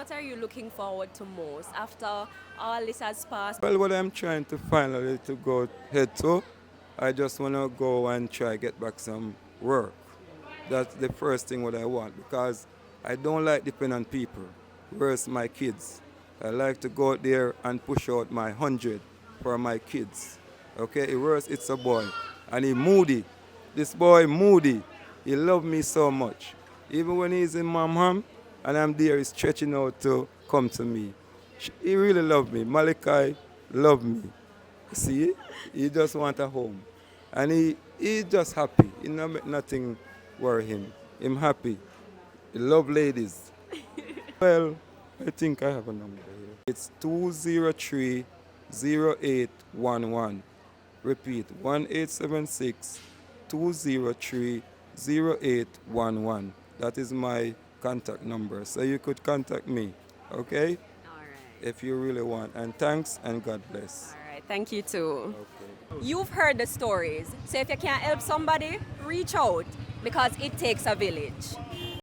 what are you looking forward to most after all this has passed? Well, what I'm trying to finally to go head to, I just want to go and try get back some work. That's the first thing what I want because I don't like depend on people. Whereas my kids, I like to go out there and push out my 100 for my kids. Okay, whereas it's a boy and he moody. This boy moody. He love me so much. Even when he's in mom and I'm there, he's stretching out to come to me. He really love me. Malachi love me. See, he just want a home. And he just happy. He no make nothing worry him. Him happy. He love ladies. Well, I think I have a number here. It's 203-0811. Repeat, 1876-203-0811. That is my contact number. So you could contact me, okay? All right. If you really want. And thanks and God bless. All right. Thank you too. Okay. You've heard the stories. So if you can't help somebody, reach out because it takes a village.